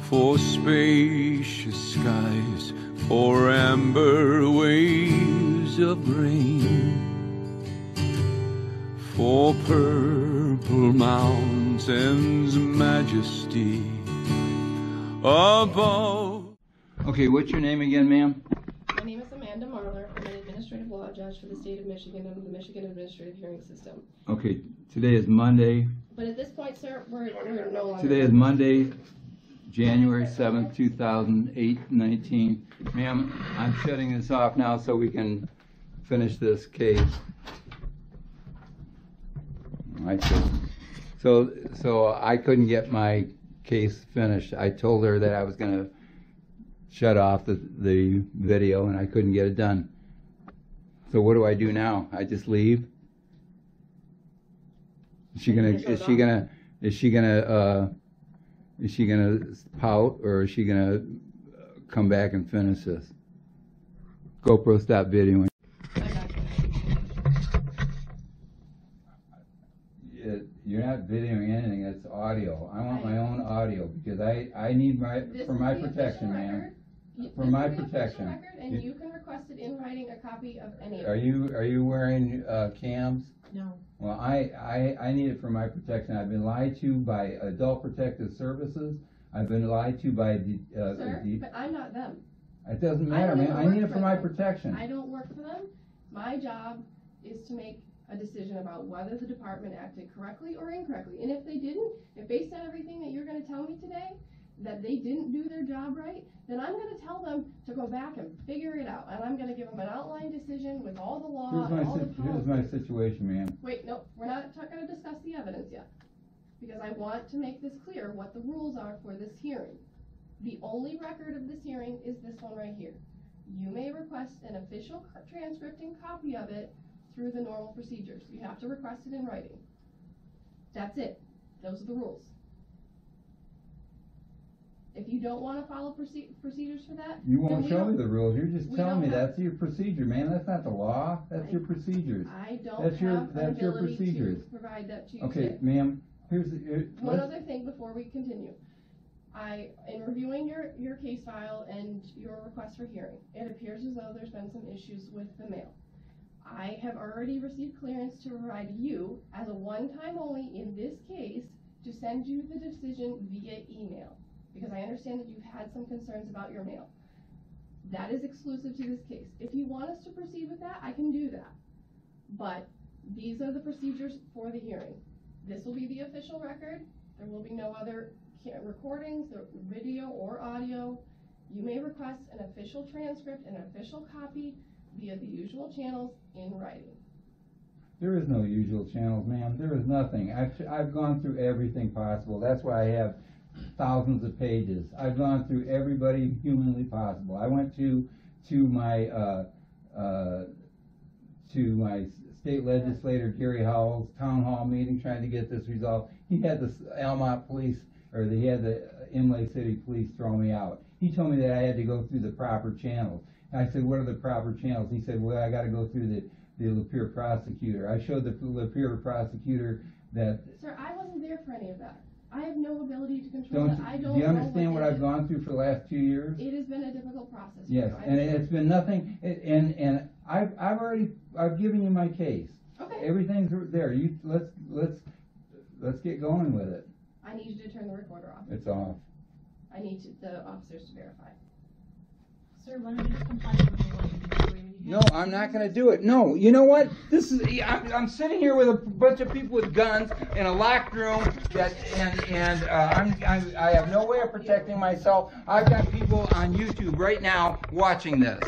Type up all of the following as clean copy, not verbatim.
for spacious skies, for amber waves of rain, for purple mountains' majesty above. Okay, what's your name again, ma'am? My name is Amanda Marler. I'm an administrative law judge for the state of Michigan under the Michigan Administrative Hearing System. Okay, today is Monday. But at this point, sir, we're no longer... Today is Monday, January 7th, 2019. Ma'am, I'm shutting this off now so we can finish this case. So I couldn't get my case finished. I told her that I was going to shut off the video, and I couldn't get it done. So what do I do now? I just leave? Is she gonna pout, or is she gonna come back and finish this? GoPro, stop videoing. You're not videoing anything. That's audio. I want my own audio because I need for my protection, ma'am. For my protection. And you can request it in writing, a copy of any of it. Are you wearing cams? No. Well, I need it for my protection. I've been lied to by Adult Protective Services. I've been lied to by Sir, but I'm not them. It doesn't matter, man. I need it for my protection. I don't work for them. My job is to make a decision about whether the department acted correctly or incorrectly. And if they didn't, if based on everything that you're going to tell me today, that they didn't do their job right, then I'm going to tell them to go back and figure it out. And I'm going to give them an outline decision with all the law and all the policies. Here's my situation, ma'am. Wait, no, we're not going to discuss the evidence yet. Because I want to make this clear what the rules are for this hearing. The only record of this hearing is this one right here. You may request an official transcript and copy of it through the normal procedures. You have to request it in writing. That's it. Those are the rules. If you don't want to follow procedures for that, you won't show me the rules. You're just telling me that's your procedure, man. That's not the law. That's your procedures. I don't have an ability to provide that to you. Okay, ma'am. One other thing before we continue. In reviewing your case file and your request for hearing, it appears as though there's been some issues with the mail. I have already received clearance to provide you, as a one-time only in this case, to send you the decision via email, because I understand that you've had some concerns about your mail. That is exclusive to this case. If you want us to proceed with that, I can do that. But these are the procedures for the hearing. This will be the official record. There will be no other recordings, video or audio. You may request an official transcript and an official copy via the usual channels in writing. There is no usual channels, ma'am. There is nothing. I've gone through everything possible. That's why I have thousands of pages. I've gone through everybody humanly possible. I went to my state legislator Gary Howell's town hall meeting trying to get this resolved. He had the Almont police, or he had the Imlay City police throw me out. He told me that I had to go through the proper channels. And I said, what are the proper channels? He said, well, I got to go through the Lapeer prosecutor. I showed the Lapeer prosecutor that... Sir, I wasn't there for any of that. I have no ability to control that. Do you understand what I've gone through for the last 2 years? It has been a difficult process. Yes, and it's been nothing. And I've given you my case. Okay. Everything's there. Let's get going with it. I need you to turn the recorder off. It's off. I need the officers to verify. Sir, why don't you just comply with what you want to do? No, I'm not going to do it. No, you know what? I'm sitting here with a bunch of people with guns in a locked room, I have no way of protecting myself. I've got people on YouTube right now watching this.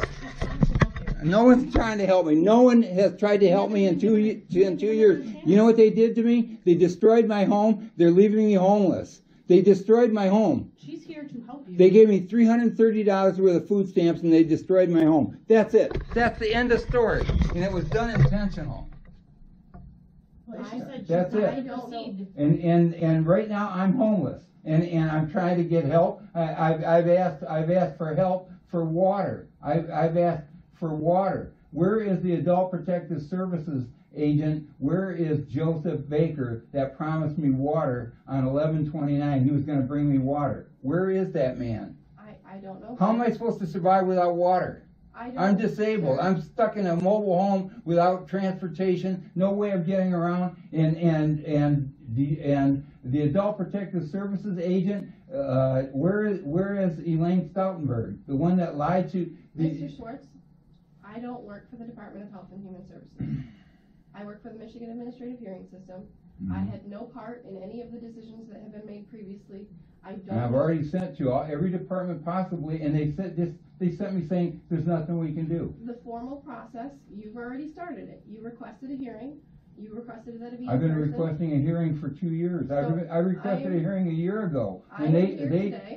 No one's trying to help me. No one has tried to help me in 2 years. You know what they did to me? They destroyed my home. They're leaving me homeless. They destroyed my home. She's here to help you. They gave me $330 worth of food stamps, and they destroyed my home. That's it. That's the end of story. And it was done intentional. Well, I said that's it. I don't know. And right now I'm homeless, and I'm trying to get help. I've asked for help for water. I've asked for water. Where is the Adult Protective Services agent? Where is Joseph Baker that promised me water on 11/29? He was going to bring me water. Where is that man? I don't know. How am I supposed to survive without water? I'm disabled. I'm stuck in a mobile home without transportation, no way of getting around, and the Adult Protective Services agent, where is Elaine Stoutenberg, the one that lied to Mr. Schwartz, I don't work for the Department of Health and Human Services. I work for the Michigan Administrative Hearing System. I had no part in any of the decisions that have been made previously. And I've already sent to every department possibly, and they said this. They sent me saying there's nothing we can do. The formal process, you've already started it. You requested a hearing. You requested that it be. I've been requesting a hearing for 2 years. So I requested a hearing a year ago.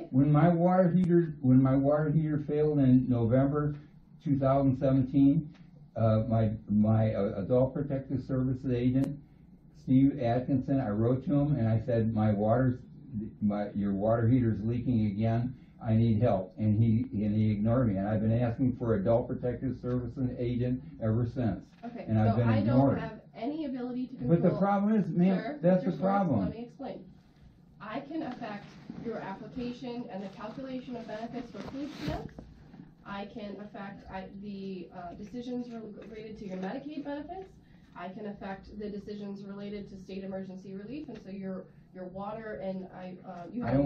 When my water heater failed in November 2017, my Adult Protective Services agent, Steve Atkinson, I wrote to him and I said your water heater's leaking again. I need help, and he ignored me, and I've been asking for Adult Protective Services agent ever since. Okay, and I've been ignored. I don't have any ability to control. But the problem is, ma'am, Sir, that's Mr. the Schwartz, problem. Let me explain. I can affect your application and the calculation of benefits for food stamps. I can affect the decisions related to your Medicaid benefits. I can affect the decisions related to state emergency relief, and so your water and you have I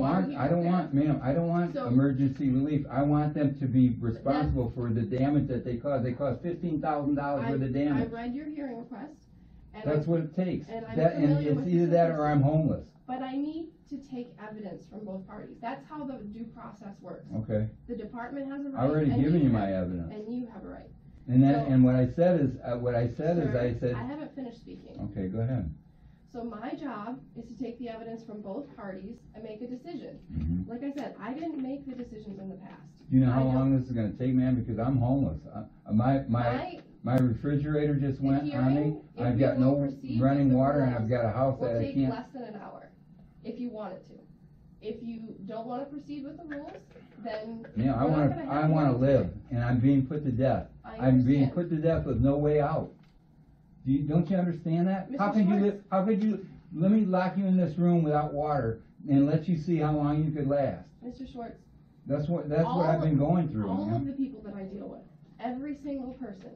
don't want emergency relief. I want them to be responsible for the damage that they caused. They caused $15,000 worth of damage. I read your hearing request. And that's what it takes. And it's either that or I'm homeless. But I need to take evidence from both parties. That's how the due process works. Okay. The department has a right. I've already given you my evidence. And you have a right. And what I said is, Sir, I said. I haven't finished speaking. Okay, go ahead. So my job is to take the evidence from both parties and make a decision. Mm-hmm. Like I said, I didn't make the decisions in the past. Do you know how long this is going to take, man? Because I'm homeless. My refrigerator just went on me. I've got no running water, and I've got a house that I can't. It will take less than an hour if you want it to. If you don't want to proceed with the rules, then I want to live, and I'm being put to death. I'm being put to death with no way out. Don't you understand that? How could you let me lock you in this room without water and let you see how long you could last? Mr. Schwartz. That's what I've been going through. All of the people that I deal with, every single person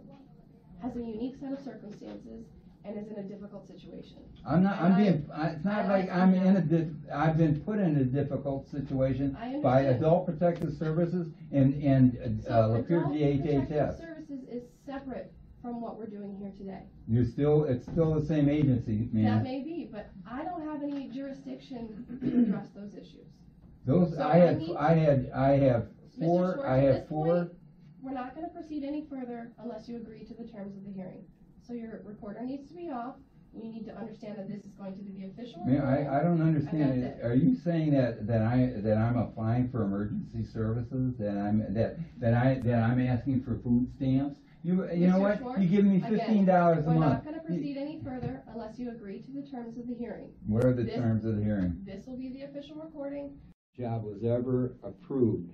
has a unique set of circumstances and is in a difficult situation. It's not like I've been put in a difficult situation by Adult Protective Services and Lapeer DHHS. Protective Services is separate from what we're doing here today. It's still the same agency, man. That may be, but I don't have any jurisdiction to address those issues. I have four. We're not going to proceed any further unless you agree to the terms of the hearing. So your reporter needs to be off. You need to understand that this is going to be the official. I don't understand it. Are you saying that I'm applying for emergency services? That I'm asking for food stamps? You know what? Schwartz, you give me $15 a month. We're not going to proceed any further unless you agree to the terms of the hearing. What are the terms of the hearing? This will be the official recording. Job was ever approved,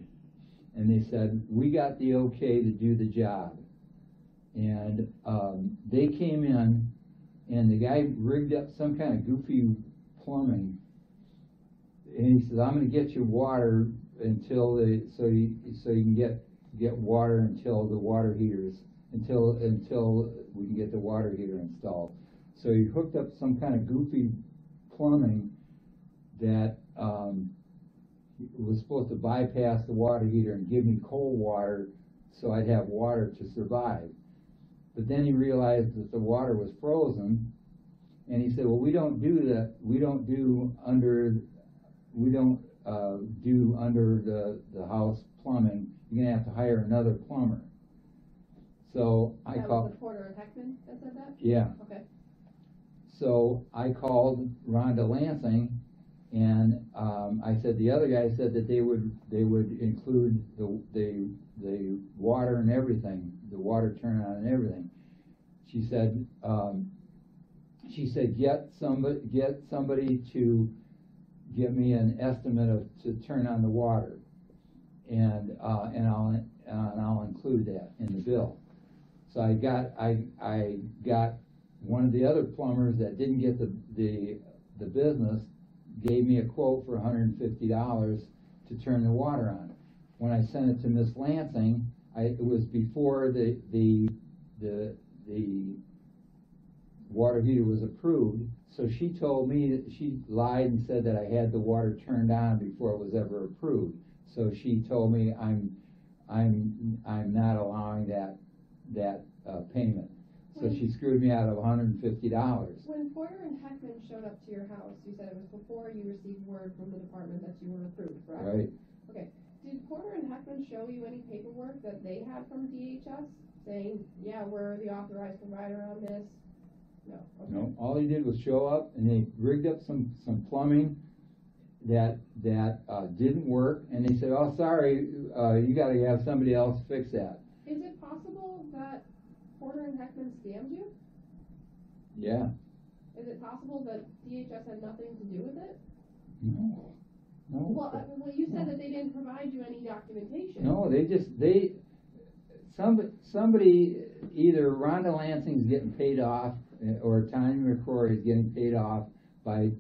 and they said we got the okay to do the job, and they came in, and the guy rigged up some kind of goofy plumbing, and he says, "I'm going to get you water until so you can get water until the water heaters." Until we can get the water heater installed. So he hooked up some kind of goofy plumbing that was supposed to bypass the water heater and give me cold water so I'd have water to survive. But then he realized that the water was frozen, and he said, well, we don't do that. We don't do under the house plumbing. You're going to have to hire another plumber. So I called. Was the Porter Heckman that said that? Yeah. Okay. So I called Rhonda Lansing, and I said the other guy said that they would include the water and everything, the water turn on and everything. She said get somebody to give me an estimate to turn on the water, and I'll include that in the bill. So I got one of the other plumbers that didn't get the business, gave me a quote for $150 to turn the water on. When I sent it to Miss Lansing, it was before the water heater was approved. So she told me that she lied and said that I had the water turned on before it was ever approved. So she told me I'm not allowing that payment. So she screwed me out of $150. When Porter and Heckman showed up to your house, you said it was before you received word from the department that you were approved, correct? Right. Okay. Did Porter and Heckman show you any paperwork that they had from DHS saying, yeah, we're the authorized provider on this? No. Okay. No. All he did was show up, and they rigged up some plumbing that didn't work, and they said, "Oh, sorry, you got to have somebody else fix that." Is it possible that Porter and Heckman scammed you? Yeah. Is it possible that DHS had nothing to do with it? No. No. Well, you said that they didn't provide you any documentation. No, somebody, either Rhonda Lansing's getting paid off, or Tanya McCrory is getting paid off by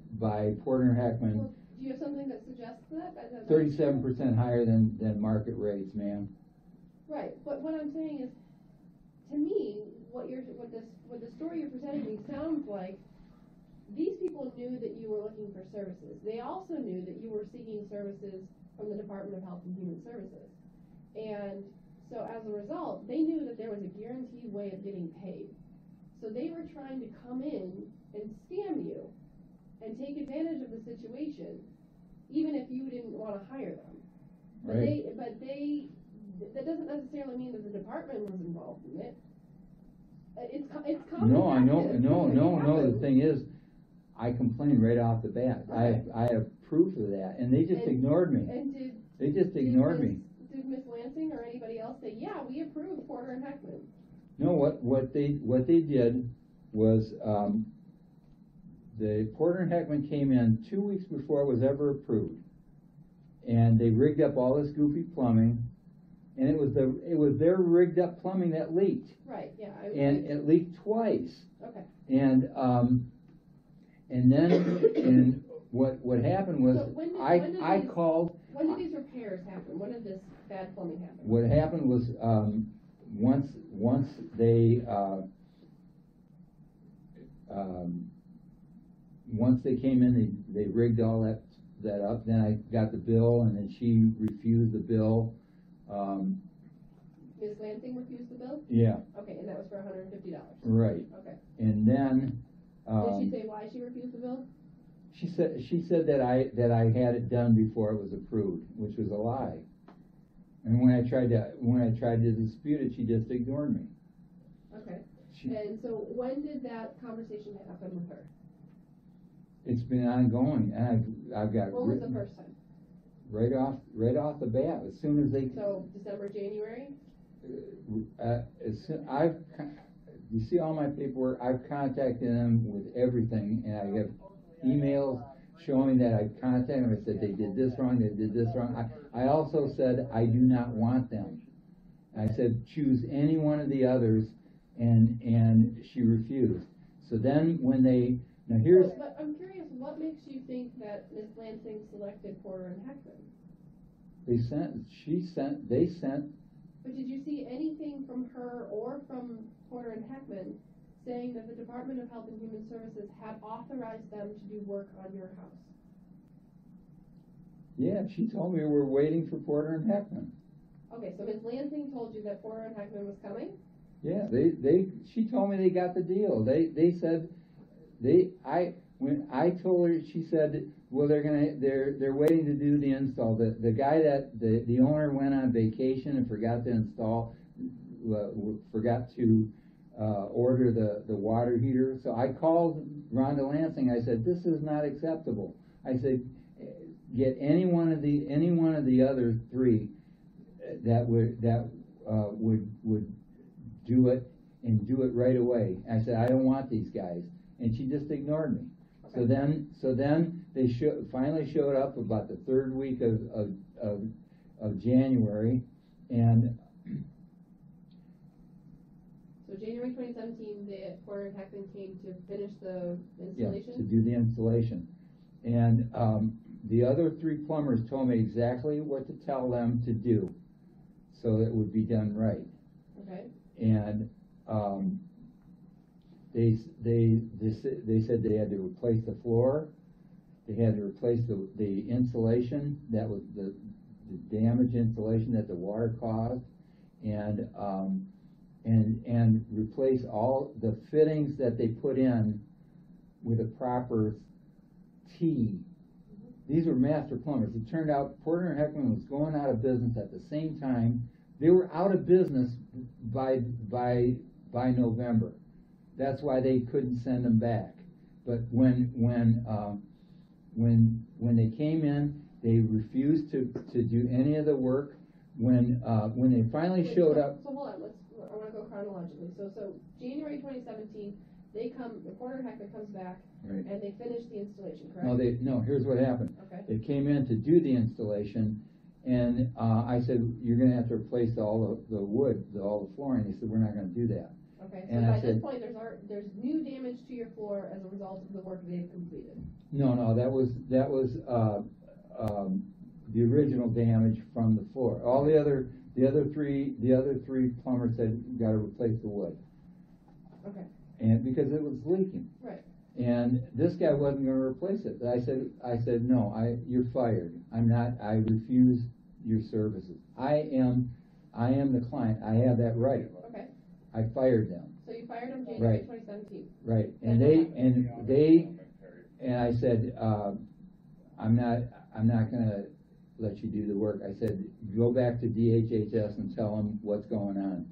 Porter and Heckman. Well, do you have something that suggests that? 37% higher than market rates, ma'am. Right, but what I'm saying is, to me, what the story you're presenting me sounds like these people knew that you were looking for services. They also knew that you were seeking services from the Department of Health and Human Services. And so as a result, they knew that there was a guaranteed way of getting paid. So they were trying to come in and scam you and take advantage of the situation, even if you didn't want to hire them. Right. But that doesn't necessarily mean that the department was involved in it. It's common. No, I know. practice. No. The thing is, I complained right off the bat. Okay. I have proof of that, and they just ignored me. And they just ignored me. Did Miss Lansing or anybody else say, yeah, we approve Porter and Heckman? No, what they did was the Porter and Heckman came in 2 weeks before it was ever approved, and they rigged up all this goofy plumbing, and it was their rigged up plumbing that leaked. Right. Yeah. It leaked twice. Okay. And then what happened was So I called. When did these repairs happen? When did this bad plumbing happen? What happened was once they came in, they rigged all that up. Then I got the bill, and then she refused the bill. Ms. Lansing refused the bill? Yeah. Okay, and that was for $150. Right. Okay. And then did she say why she refused the bill? She said that I had it done before it was approved, which was a lie. And when I tried to dispute it, she just ignored me. Okay. And so when did that conversation happen with her? It's been ongoing, and I've got. When was the first time? Right off the bat, as soon as they. So December, January. You see all my paperwork. I've contacted them with everything, and I have emails showing that I contacted them. I said they did this wrong. They did this wrong. I also said I do not want them. I said choose any one of the others, and she refused. So then when they here's. But I'm curious, what makes you think that Ms. Lansing selected Porter and Heckman? They sent. But did you see anything from her or from Porter and Heckman saying that the Department of Health and Human Services had authorized them to do work on your house? Yeah, she told me we're waiting for Porter and Heckman. Okay, so Ms. Lansing told you that Porter and Heckman was coming? Yeah, she told me they got the deal. They said when I told her, she said, well, they're waiting to do the install. The guy that the owner went on vacation and forgot to install, forgot to order the water heater. So I called Rhonda Lansing. I said, this is not acceptable. I said, get any one of the other three that would do it, and do it right away. I said, I don't want these guys, and she just ignored me. Okay. So then they finally showed up about the third week of January, and January 2017, the Porter and Heckman came to finish the Yeah, installation? to do the installation. And the other 3 plumbers told me exactly what to tell them to do so that it would be done right. Okay. And they said they had to replace the floor, they had to replace the insulation, that was the damaged insulation that the water caused, and replace all the fittings that they put in with a proper T. These were master plumbers. It turned out Porter and Heckman was going out of business at the same time. They were out of business by November. That's why they couldn't send them back. But when they came in, they refused to do any of the work. When they finally showed up. So hold on, I want to go chronologically. So January 2017, they come, the Porter and Heckman comes back, Right. and they finish the installation, correct? No, here's what happened. Okay. They came in to do the installation, and I said, you're going to have to replace all the wood, all the flooring. They said, we're not going to do that. Okay, so And by I said, this point, there's new damage to your floor as a result of the work they've completed. No, that was the original damage from the floor. All the other three plumbers said you got to replace the wood. Okay. And because it was leaking. Right. And this guy wasn't going to replace it. I said no, you're fired. I refuse your services. I am the client. I have that right. Okay. I fired them. So you fired them January Right. 2017. Right. And I said, I'm not going to let you do the work. I said, go back to DHHS and tell them what's going on.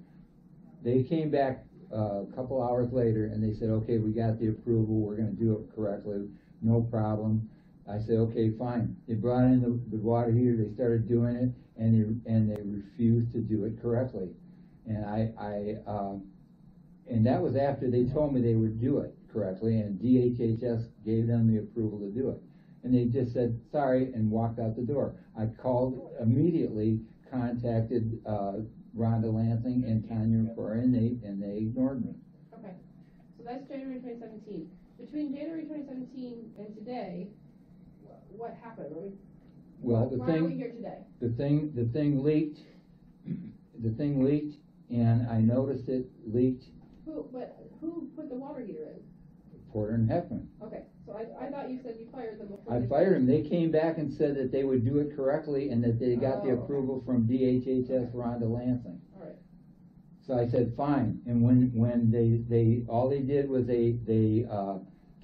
They came back a couple hours later and they said, okay, we got the approval. We're going to do it correctly. No problem. I said, okay, fine. They brought in the water heater. They started doing it, and they refused to do it correctly. And and that was after they told me they would do it correctly, and DHHS gave them the approval to do it. And they just said, sorry, and walked out the door. I called immediately, contacted Rhonda Lansing and Tanya McCoy, and they ignored me. Okay. So that's January 2017. Between January 2017 and today, what happened? Well, why are we here today? The thing leaked. The thing leaked, and I noticed it leaked. Who put the water heater in? Porter and Heckman. Okay, so I thought you said you fired them before. I fired them. They came back and said that they would do it correctly and that they got the approval from DHHS, Rhonda Lansing. All right. So I said fine. And when they all they did was they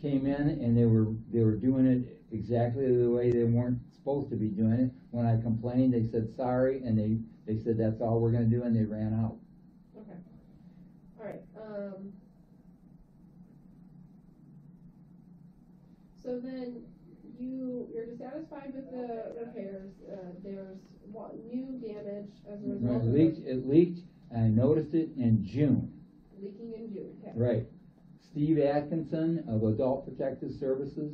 came in and they were doing it exactly the way they weren't supposed to be doing it. When I complained, they said sorry, and they said that's all we're going to do, and they ran out. Okay. All right. So then you're dissatisfied with the repairs. There's new damage as a result of It leaked, and I noticed it in June. Leaking in June. Okay. Right. Steve Atkinson of Adult Protective Services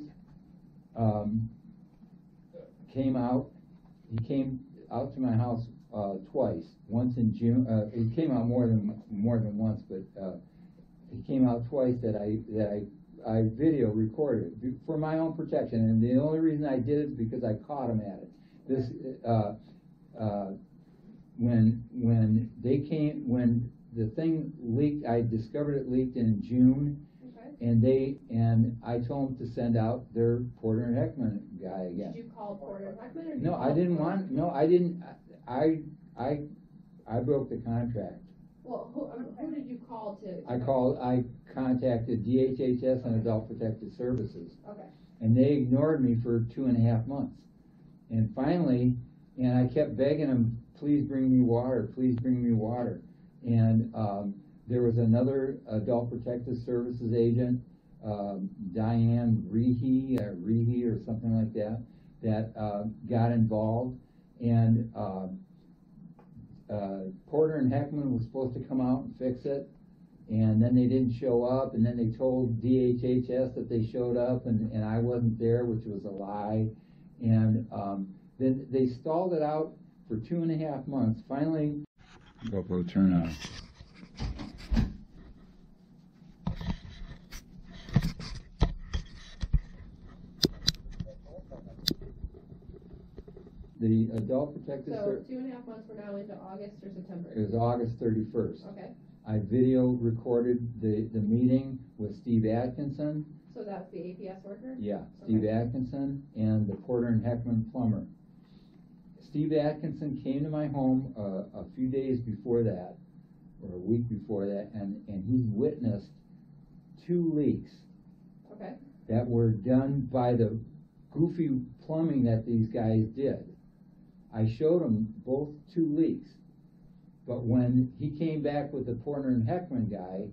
came out. He came out to my house twice. Once in June. He came out more than once, but he came out twice that I video recorded for my own protection, and the only reason I did it is because I caught him at it. This when the thing leaked, I discovered it leaked in June. Okay. And I told them to send out their Porter and Heckman guy again. Did you call Porter and Heckman? Or No, I didn't want. No, I didn't. I broke the contract. Well, who did you call to? I contacted DHHS and Adult Protective Services. Okay. And they ignored me for 2.5 months. And finally, and I kept begging them, please bring me water, please bring me water. And there was another Adult Protective Services agent, Diane Rehe or something like that, that got involved. And Porter and Heckman was supposed to come out and fix it, and then they didn't show up, and then they told DHHS that they showed up, and I wasn't there, which was a lie. And then they stalled it out for 2.5 months. Finally, GoPro turn on. The Adult Protective So Service, 2.5 months, we're now into August or September? it was August 31st. Okay, I video recorded the meeting with Steve Atkinson. so that's the APS worker? Yeah, Steve Okay. Atkinson and the Porter and Heckman plumber. Steve Atkinson came to my home a few days before that, or a week before that, and he witnessed 2 leaks Okay, that were done by the goofy plumbing that these guys did. I showed him both 2 leaks, but when he came back with the Porter and Heckman guy,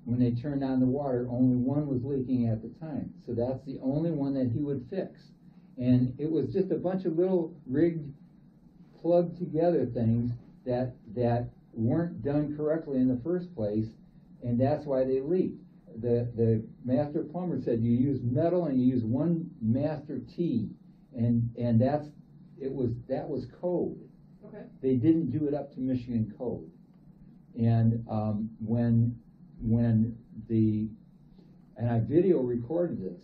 when they turned on the water, only one was leaking at the time. So that's the only one that he would fix. And it was just a bunch of little rigged, plugged together things that weren't done correctly in the first place, and that's why they leaked. The master plumber said you use metal and you use 1 master T, and that was code. okay, They didn't do it up to Michigan code. And and I video recorded this,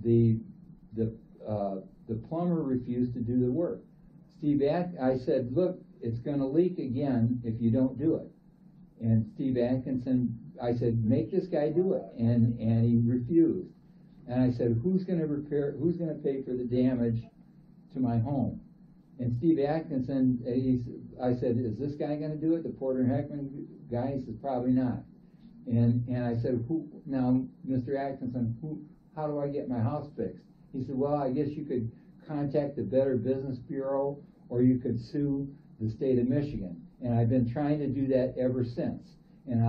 the plumber refused to do the work. I said, look, it's going to leak again if you don't do it. And Steve Atkinson, I said, make this guy do it, and he refused. And I said, who's going to pay for the damage to my home? And Steve Atkinson, I said, is this guy going to do it? The Porter and Heckman guy? He says, probably not. And I said, now, Mr. Atkinson, how do I get my house fixed? He said, well, I guess you could contact the Better Business Bureau, or you could sue the state of Michigan. And I've been trying to do that ever since. And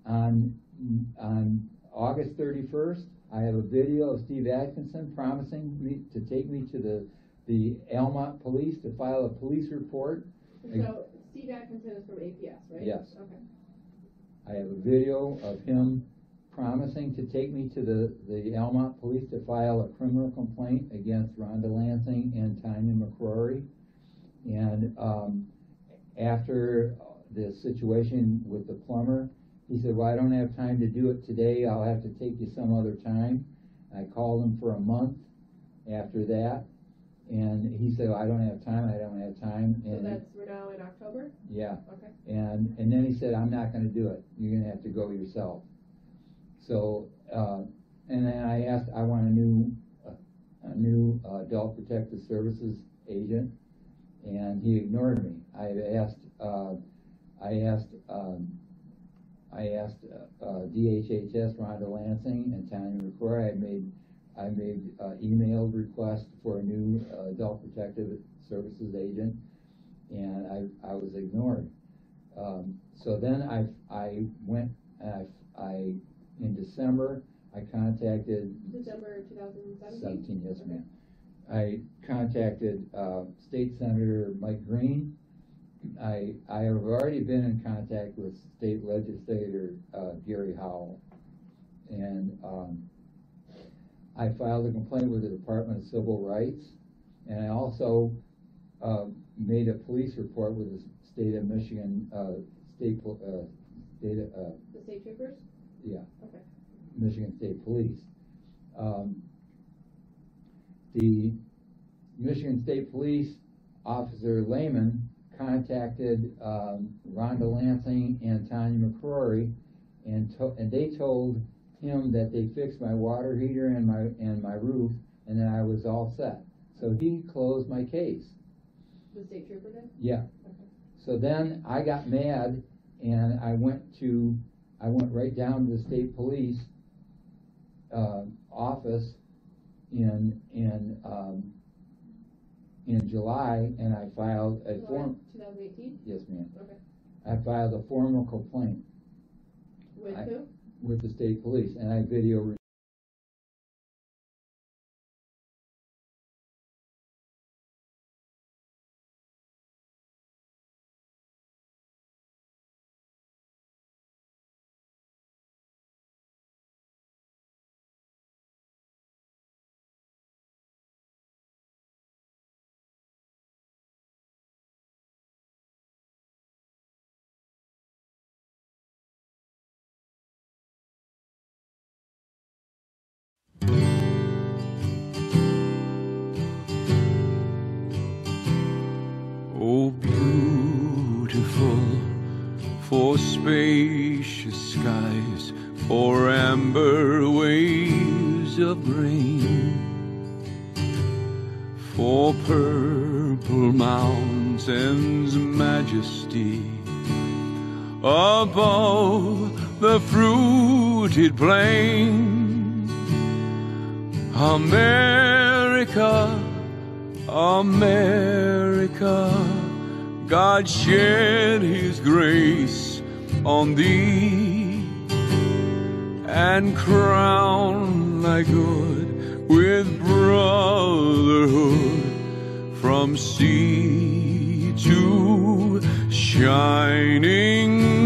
on August 31st, I have a video of Steve Atkinson promising me to take me to the Almont police to file a police report. so Steve Atkinson is from APS, right? Yes. Okay. I have a video of him promising to take me to the Almont police to file a criminal complaint against Rhonda Lansing and Tanya McCrory. And after the situation with the plumber, he said, well, I don't have time to do it today. I'll have to take you some other time. I called him for a month after that, and he said, I don't have time. And So we're now in October? yeah. Okay. And then he said, I'm not going to do it. You're going to have to go yourself. So, and then I want a new Adult Protective Services agent, and he ignored me. I asked DHHS, Rhonda Lansing, and Tanya McCrory. I made emailed request for a new Adult Protective Services agent, and I was ignored. So then I went and I in December I contacted December 2017? 17, yes, Okay. ma'am. I contacted State Senator Mike Green. I have already been in contact with State Legislator Gary Howell, and I filed a complaint with the Department of Civil Rights, and I also made a police report with the state of Michigan The state troopers? yeah, Okay. Michigan State Police. The Michigan State Police Officer Lehman contacted Rhonda Lansing and Tanya McCrory, and they told him that they fixed my water heater and my roof, and that I was all set. So he closed my case. The state trooper did? Yeah. Okay. So then I got mad, and I went right down to the state police office in July, and I filed a form. 2018? Yes, ma'am. Okay. I filed a formal complaint With who? with the state police, and I video for spacious skies, for amber waves of grain, for purple mountains' majesty above the fruited plain. America, America, God shed his grace on thee, and crown thy good with brotherhood from sea to shining